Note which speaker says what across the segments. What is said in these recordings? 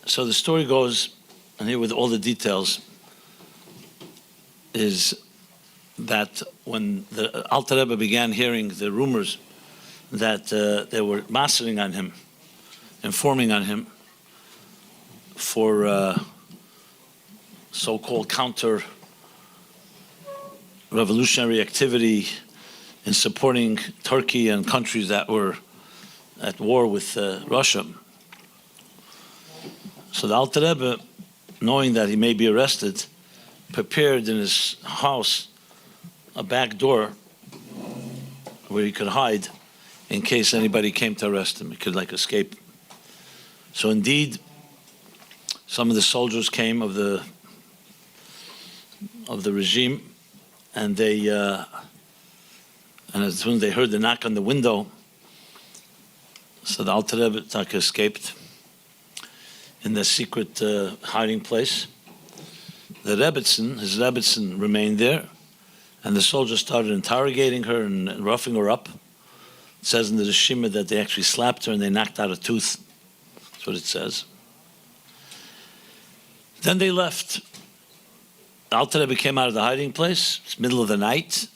Speaker 1: So the story goes, and here with all the details, is that when the Alter Rebbe began hearing the rumors that they were mastering on him, informing on him for so-called counter-revolutionary activity in supporting Turkey and countries that were at war with Russia. So the Alter Rebbe, knowing that he may be arrested, prepared in his house a back door where he could hide in case anybody came to arrest him. He could escape. So indeed, some of the soldiers came of the regime, and they and as soon as they heard the knock on the window, so the Alter Rebbe escaped in the secret hiding place. The his Rebbetzin remained there, and the soldiers started interrogating her and roughing her up. It says in the Shema that they actually slapped her and they knocked out a tooth. That's what it says. Then they left. The Alter Rebbe came out of the hiding place. It's middle of the night,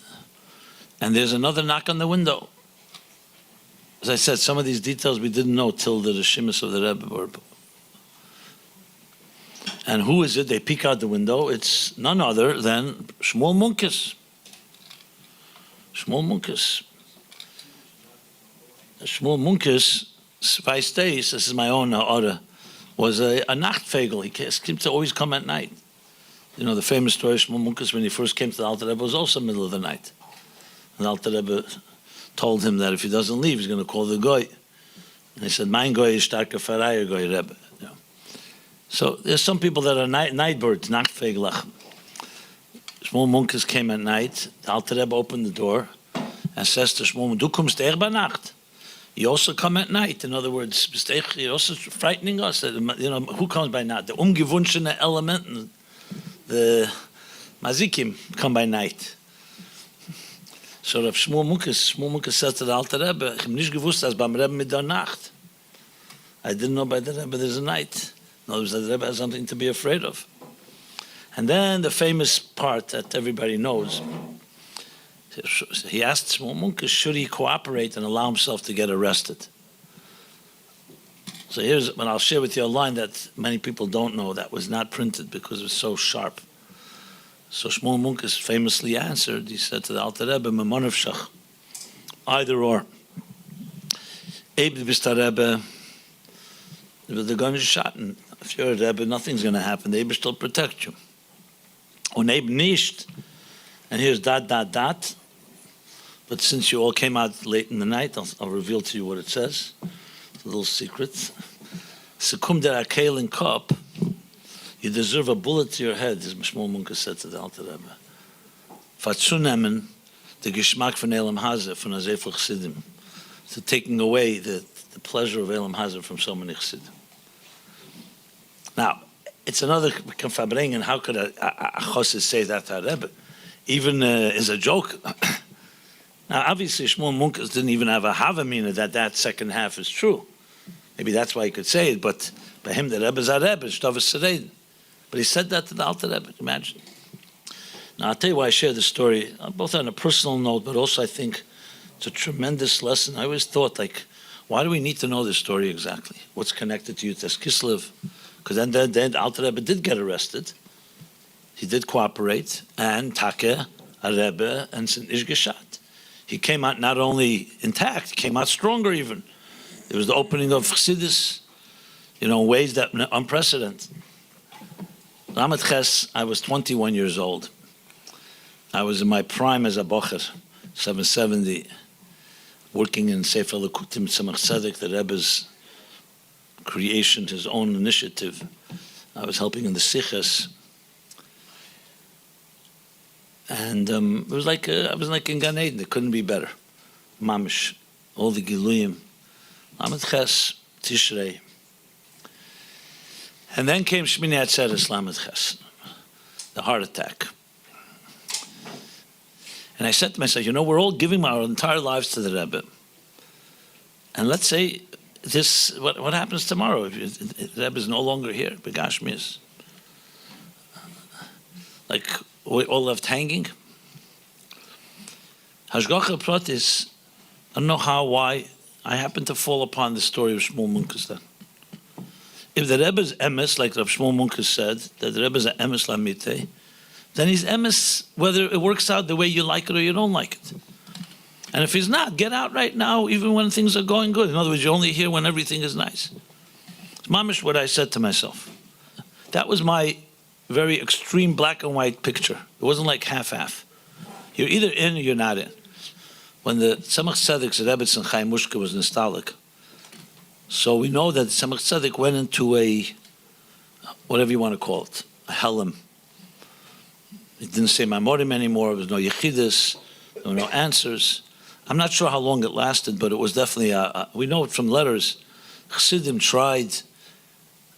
Speaker 1: and there's another knock on the window. As I said, some of these details we didn't know till the Rishimus of the Rebbe were. And who is it? They peek out the window. It's none other than Shmuel Munkes. Shmuel Munkes. Shmuel Munkes, Spice Days, this is my own order, was a Nachtfegel. He seemed to always come at night. You know, the famous story of Shmuel Munkes, when he first came to the Alter Rebbe, was also middle of the night. And the Alter Rebbe told him that if he doesn't leave, he's going to call the Goy. And he said, Mein Goy is starker Farayer Goy Rebbe. You know. So there's some people that are night birds, Nachtfegelach. Shmuel Munkes came at night. The Alter Rebbe opened the door and says to Shmuel, Du kommst bei Nacht. You also come at night. In other words, you're also frightening us. You know, who comes by night? The ungewunschene element, the mazikim come by night. So Rav Shmuel Munkes says to the Alter Rebbe, Ich habe nicht gewusst, dass beim Rebbe mit der Nacht. I didn't know by the Rebbe there's a night. In other words, the Rebbe has something to be afraid of. And then the famous part that everybody knows, he asked Shmuel Munkes, should he cooperate and allow himself to get arrested? So here's, and I'll share with you a line that many people don't know that was not printed because it was so sharp. So Shmuel Munkes famously answered, he said to the Alter Rebbe, Maimonides, either or. Ebe bist der Rebbe, they're going to shot, and if you're a Rebbe, nothing's going to happen. The Ebe still protect you. Und Ebe nicht, and here's ... But since you all came out late in the night, I'll reveal to you what it says. It's a little secret. Sekum der Akel cup, you deserve a bullet to your head, as Shmuel Munkes said to the Alter Rebbe. Fatzunemen, the Geschmack von Elam Hazer, von Azefel Chassidim. So taking away the pleasure of Elam Hazer from so many Chassidim. Now, it's another farbrengen. How could a Chassid say that to a Rebbe? Even as a joke. Now, obviously, Shmuel Munkes didn't even have a havamina that second half is true. Maybe that's why he could say it, but by him, the Rebbe is a Rebbe, Shtavas Serein. But he said that to the Alter Rebbe, imagine. Now, I'll tell you why I share this story, both on a personal note, but also I think it's a tremendous lesson. I always thought, why do we need to know this story exactly? What's connected to Yutas Kislev? Because then Alter Rebbe did get arrested. He did cooperate, and Take, a Rebbe, and Ish Geshat. He came out not only intact, he came out stronger even. It was the opening of Chassidus, in ways that unprecedented. Lamed Ches, I was 21 years old. I was in my prime as a bocher, 770, working in Sefer Lekutim Tzemach Tzedek, the Rebbe's creation, his own initiative. I was helping in the Siches. And it was I was like in Gan Eden. It couldn't be better. Mamish, all the Giluyim, Lamed Ches, Tishrei. And then came Shmini Atzeres, Lamed Ches, the heart attack. And I said to myself, we're all giving our entire lives to the Rebbe. And let's say what happens tomorrow if the Rebbe is no longer here? Begashmias, like we all left hanging. Hashgacha Pratis. I don't know why. I happen to fall upon the story of Shmuel Munkus then. If the Rebbe is Emes, like Rav Shmuel Munkus said, that the Rebbe is an Emes Lamite, then he's Emes whether it works out the way you like it or you don't like it. And if he's not, get out right now, even when things are going good. In other words, you're only here when everything is nice. It's mamish what I said to myself. That was my very extreme black and white picture. It wasn't like half-half. You're either in or you're not in. When the Tzemach Tzedek's Rebbe and Chaim Mushka was nostalgic, so we know that Tzemach Tzedek went into a, whatever you want to call it, a helm. He didn't say Maimonides anymore. There was no Yechidus, there were no answers. I'm not sure how long it lasted, but it was definitely, we know it from letters. Chassidim tried,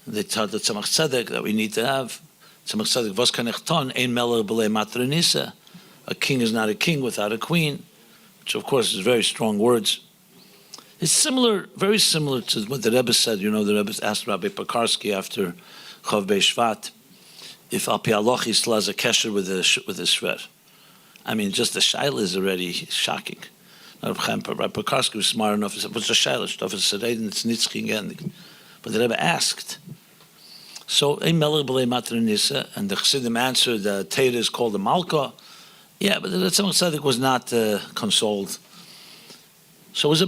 Speaker 1: they taught the Tzemach Tzedek that we need to have. Tzemach Tzedek, Vos Kanechton, Ein Melech B'lei Matranisa. A king is not a king without a queen, which of course is very strong words. It's similar, very similar to what the Rebbe said. You know, the Rebbe asked Rabbi Pekarsky after Chav Bei Shvat if Al Pi Halacha he still has a kesher with the shver. I mean, just the shaila is already shocking. Rabbi Pekarsky was smart enough to say, "What's the shaila? Stuff is sereid it's nitzchi again." But the Rebbe asked. So, Ein Melech B'lei Matranisa, and the Chassidim answered, the Teira is called the Malka. Yeah, but the Tzemach Tzedek was not consoled. So it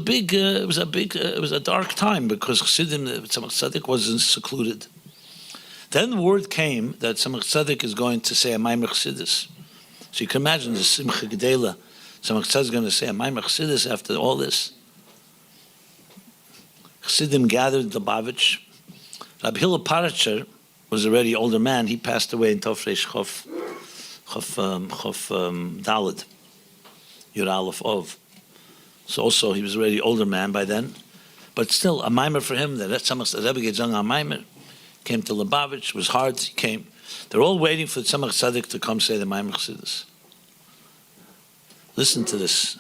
Speaker 1: was a dark time because Chassidim, Tzemach Tzedek wasn't secluded. Then the word came that Tzemach Tzedek is going to say a Maimer Chassidus. So you can imagine the Simcha Gedela. Tzemach Tzedek is going to say a Maimer Chassidus after all this. Chassidim gathered the Lubavitch. Rabbi Hillel Paracher was already an older man. He passed away in Tofresh Chof Daled, Yud Aleph Ov. So also he was already an older man by then, but still a mimer for him. That Tzemach Rebbe Gezang a mimer came to Lubavitch. It was hard. He came. They're all waiting for Tzemach Tzedek to come say the Maimer Chassidus. Listen to this.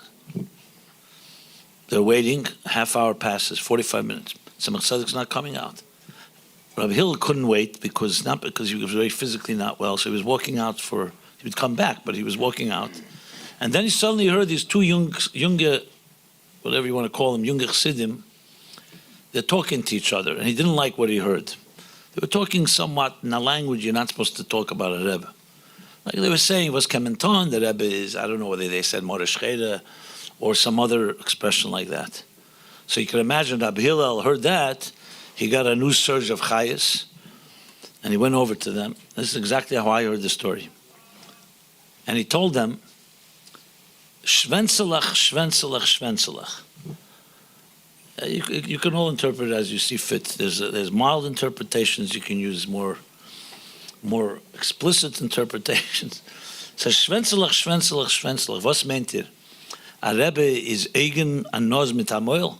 Speaker 1: They're waiting. A half hour passes. 45 minutes. Tzemach Tzedek's not coming out. Rabbi Hillel couldn't wait because he was very physically not well. So he was walking out for. He would come back, but he was walking out, and then he suddenly heard these two younger, whatever you want to call them, younger Chassidim. They're talking to each other, and he didn't like what he heard. They were talking somewhat in a language you're not supposed to talk about a Rebbe. Like they were saying, was Kementon, the Rebbe is, I don't know whether they said Moreh or some other expression like that. So you can imagine Rabbi Hillel heard that, he got a new surge of chayas, and he went over to them. This is exactly how I heard the story. And he told them, Shvenzelach, Shvenzelach, Shvenzelach. You can all interpret it as you see fit. There's mild interpretations. You can use more explicit interpretations. So Shvenzelach, Shvenzelach, Shvenzelach. Was meint ihr? A Rebbe is eigen an noz mit hamoil.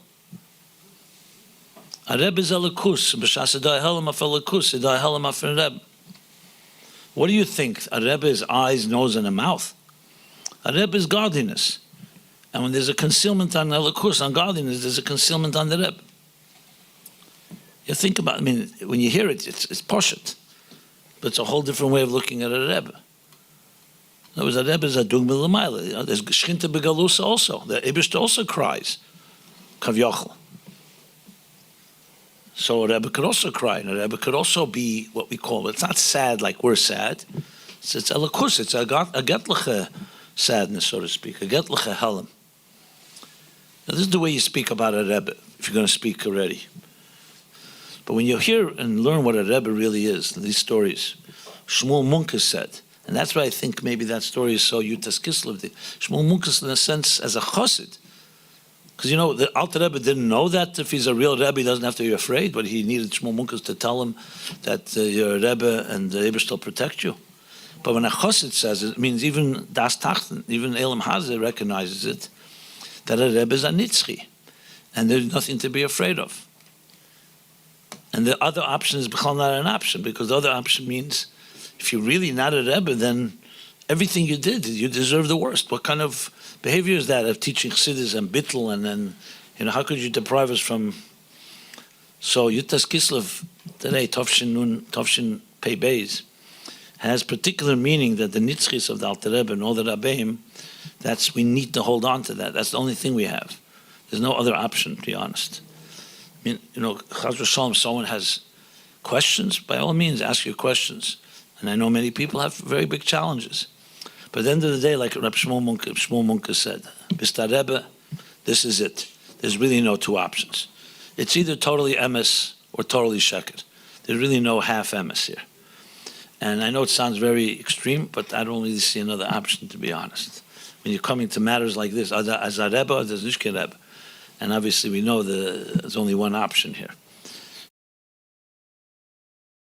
Speaker 1: A Rebbe is elikus. B'shas edai helam af elikus, edai helam af Rebbe. What do you think? A Rebbe is eyes, nose, and a mouth. A Rebbe is godliness. And when there's a concealment on elikus, on godliness, there's a concealment on the Rebbe. You think about it, I mean, when you hear it, it's poshet. But it's a whole different way of looking at a Rebbe. In other words, a Rebbe is a dugma l'mayla. There's Shchinta Begalusa also. The Ibishta also cries. Kavyochel. So a Rebbe could also cry, and a Rebbe could also be what we call, it's not sad like we're sad. It's elikus, it's a getliche sadness, so to speak, a getliche helam. Now this is the way you speak about a Rebbe, if you're going to speak already. But when you hear and learn what a Rebbe really is, these stories, Shmuel Munkus said, and that's why I think maybe that story is so Yutas Kislev. Shmuel Munkus, in a sense, as a chassid, because, you know, the Alter Rebbe didn't know that if he's a real Rebbe, he doesn't have to be afraid, but he needed Shmuel Munkus to tell him that you're a Rebbe and the Rebbe will protect you. But when a Chassid says it, it means even Das Tachten, even Elam Hazeh recognizes it, that a Rebbe is a Nitzchi, and there's nothing to be afraid of. And the other option is not an option, because the other option means if you're really not a Rebbe, then everything you did, you deserve the worst. What kind of behavior is that of teaching Chassidus and Bittel, and then, you know, how could you deprive us from So Yutas Kislev today, Tovshin Pei Beis, has particular meaning that the nitzchis of the Alter Rebbe and all the Rabbeim, we need to hold on to that. That's the only thing we have. There's no other option, to be honest. I mean, Chaz v'Shalom, someone has questions, by all means, ask your questions. And I know many people have very big challenges. But at the end of the day, like Reb Shmuel Munke said, Bista Rebbe, this is it. There's really no two options. It's either totally Emes or totally Sheker. There's really no half Emes here. And I know it sounds very extreme, but I don't really see another option, to be honest. When you're coming to matters like this, as a Rebbe or as a Rebbe, and obviously we know there's only one option here.